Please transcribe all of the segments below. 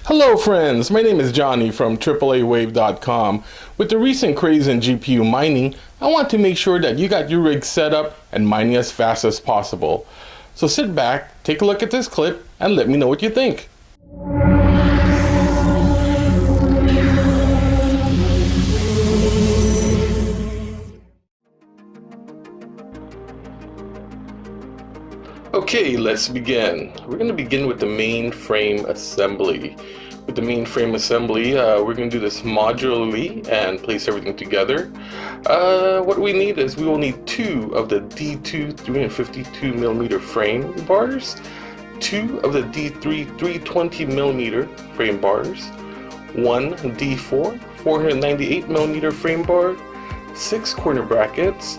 Hello friends, my name is Johnny from AAAwave.com. With the recent craze in GPU mining, I want to make sure that you got your rig set up and mining as fast as possible. So sit back, take a look at this clip, and let me know what you think. Okay, let's begin. We're going to begin with the main frame assembly. With the main frame assembly, we're going to do this modularly and place everything together. What we need is we will need two of the D2 352mm frame bars, two of the D3 320mm frame bars, one D4 498mm frame bar, 6 corner brackets,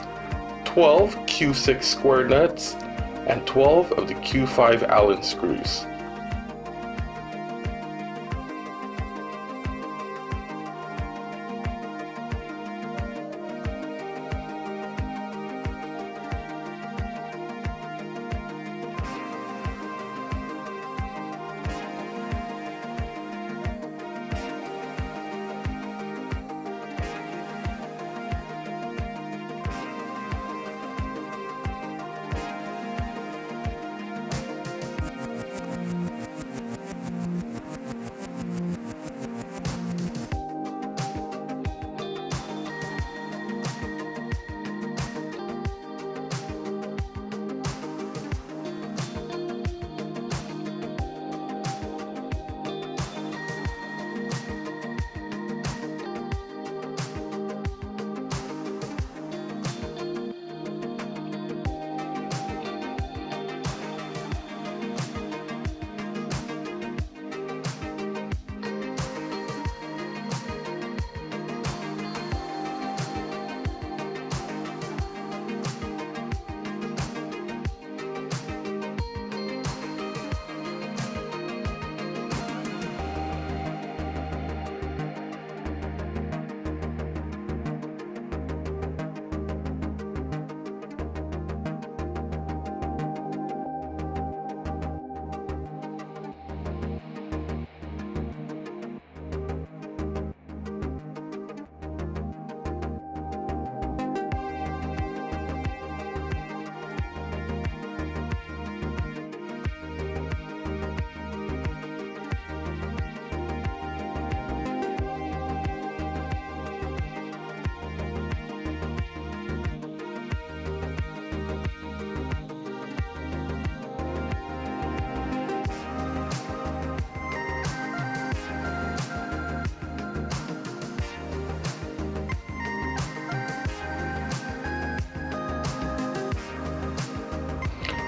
12 Q6 square nuts, and 12 of the Q5 Allen screws.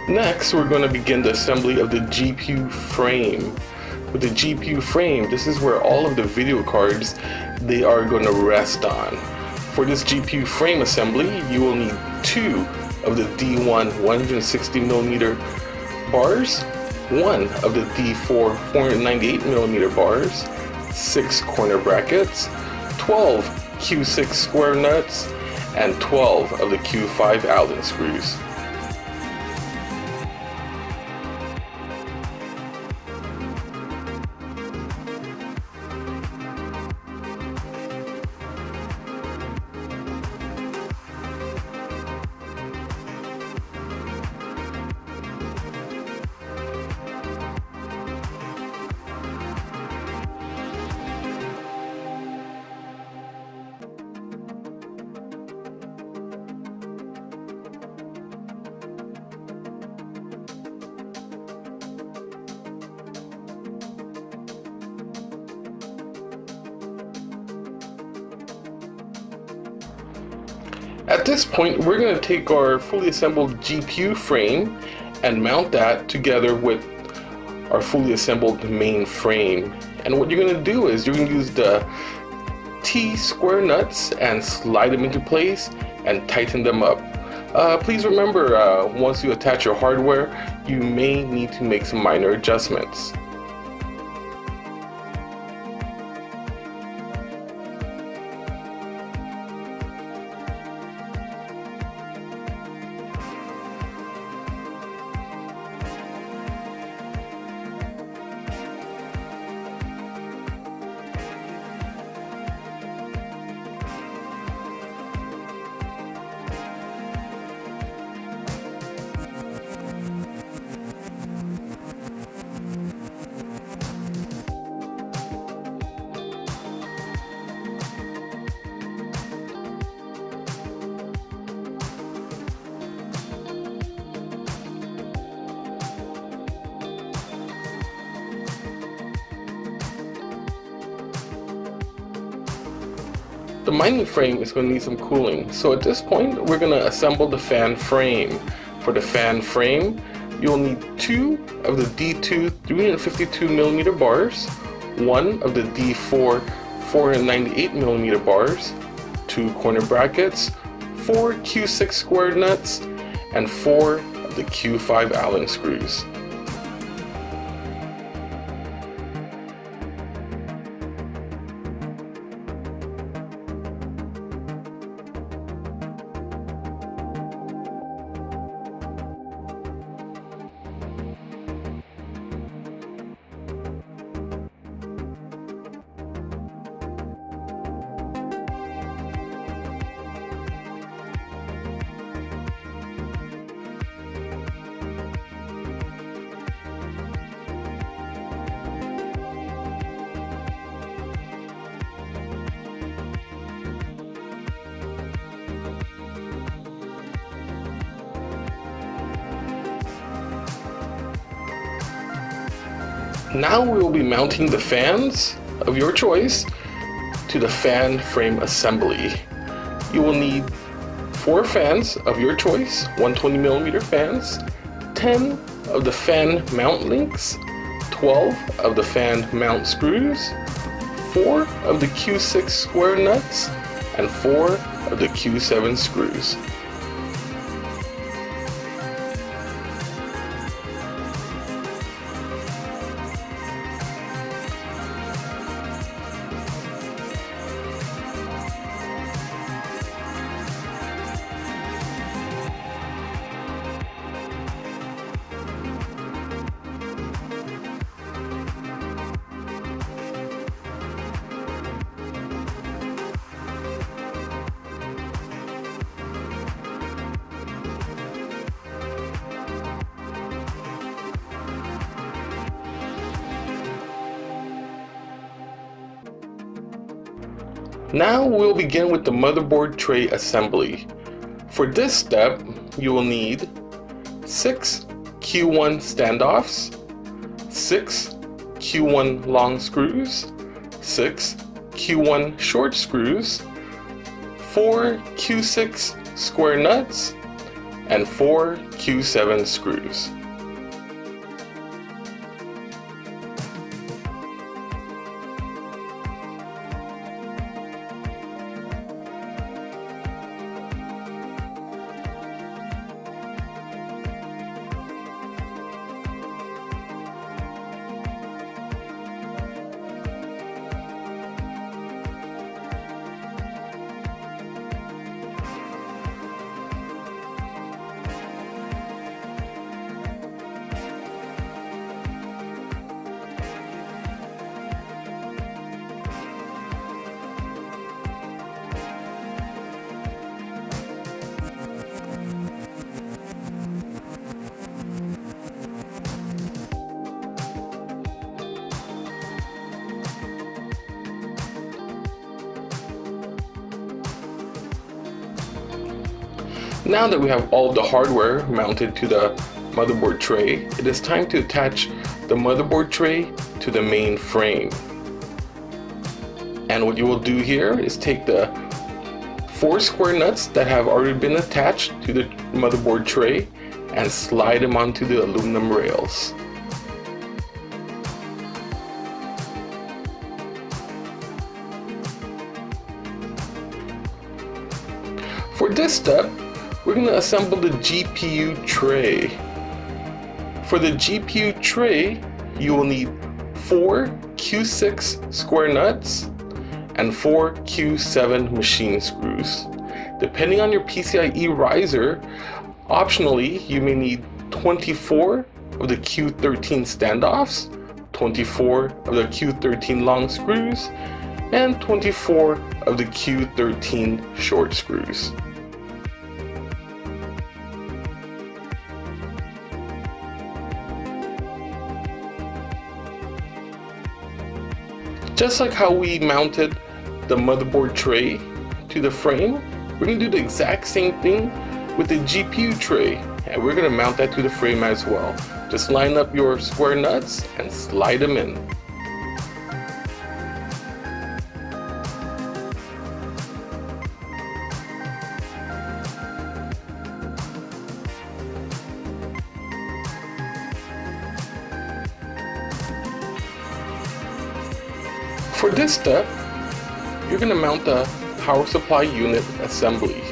Next, we're going to begin the assembly of the GPU frame. With the GPU frame, this is where all of the video cards they are going to rest on. For this GPU frame assembly, you will need two of the D1 160mm bars, one of the D4 498mm bars, 6 corner brackets, 12 Q6 square nuts, and 12 of the Q5 Allen screws. At this point, we're going to take our fully assembled GPU frame and mount that together with our fully assembled main frame. And what you're going to do is you're going to use the T square nuts and slide them into place and tighten them up. Please remember, once you attach your hardware, you may need to make some minor adjustments. the mining frame is going to need some cooling. So at this point, we're going to assemble the fan frame. For the fan frame, you'll need 2 of the D2 352mm bars, 1 of the D4 498mm bars, 2 corner brackets, 4 Q6 square nuts, and 4 of the Q5 Allen screws. Now we will be mounting the fans of your choice to the fan frame assembly. You will need 4 fans of your choice, 120mm fans, 10 of the fan mount links, 12 of the fan mount screws, 4 of the Q6 square nuts, and 4 of the Q7 screws. Now we'll begin with the motherboard tray assembly. For this step, you will need 6 Q1 standoffs, 6 Q1 long screws, 6 Q1 short screws, 4 Q6 square nuts, and 4 Q7 screws. Now that we have all of the hardware mounted to the motherboard tray, it is time to attach the motherboard tray to the main frame. And what you will do here is take the 4 square nuts that have already been attached to the motherboard tray and slide them onto the aluminum rails. For this step, we're going to assemble the GPU tray. For the GPU tray, you will need 4 Q6 square nuts and 4 Q7 machine screws. Depending on your PCIe riser, optionally you may need 24 of the Q13 standoffs, 24 of the Q13 long screws, and 24 of the Q13 short screws. Just like how we mounted the motherboard tray to the frame, we're going to do the exact same thing with the GPU tray, and we're going to mount that to the frame as well. Just line up your square nuts and slide them in. For this step, you're going to mount the power supply unit assembly.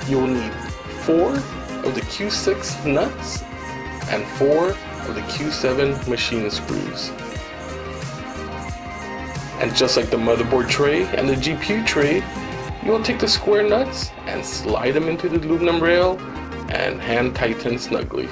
You will need 4 of the Q6 nuts and 4 of the Q7 machine screws. And just like the motherboard tray and the GPU tray, you will take the square nuts and slide them into the aluminum rail and hand tighten snugly.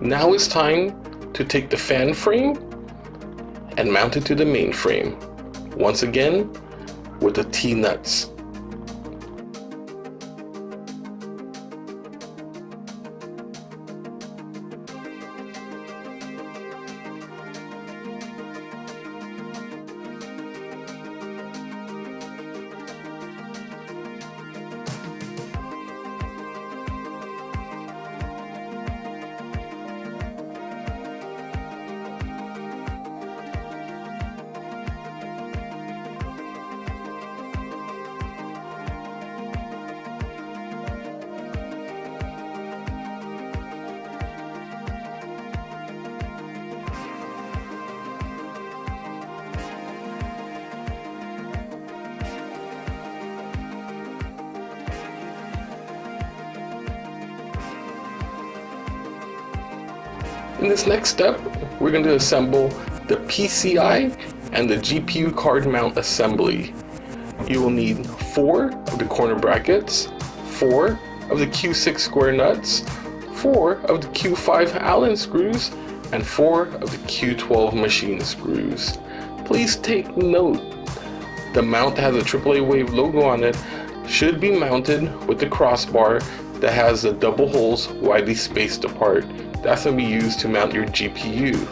Now it's time to take the fan frame and mount it to the main frame, once again with the T-nuts. In this next step, we're going to assemble the PCI and the GPU card mount assembly. You will need 4 of the corner brackets, 4 of the Q6 square nuts, 4 of the Q5 Allen screws, and 4 of the Q12 machine screws. Please take note, the mount that has a AAAwave logo on it should be mounted with the crossbar that has the double holes widely spaced apart. That's going to be used to mount your GPU.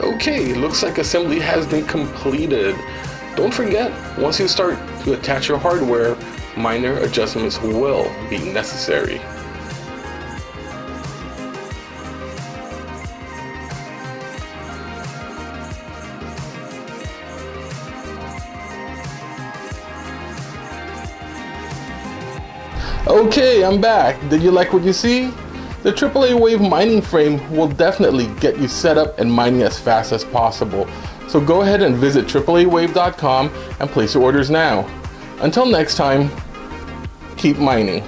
Okay, looks like assembly has been completed. Don't forget, once you start to attach your hardware, minor adjustments will be necessary. Okay, I'm back. Did you like what you see? The AAAwave mining frame will definitely get you set up and mining as fast as possible. So go ahead and visit AAAwave.com and place your orders now. Until next time, keep mining.